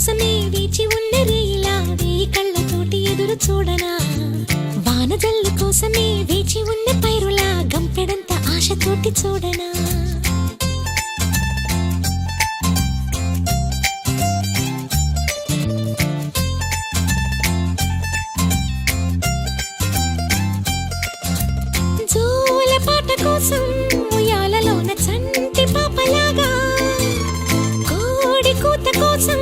కోసమే వేచి ఉన్న రేయిలా వేయి కళ్ళతోటి ఎదురు చూడనా వానజల్లు కోసమే వేచి ఉన్న పైరులా గంపెడంత ఆశతోటి చూడనా జోల పాట కోసం ఉయ్యాలలోన చంటి పాపలాగా కోడి కూత కోసం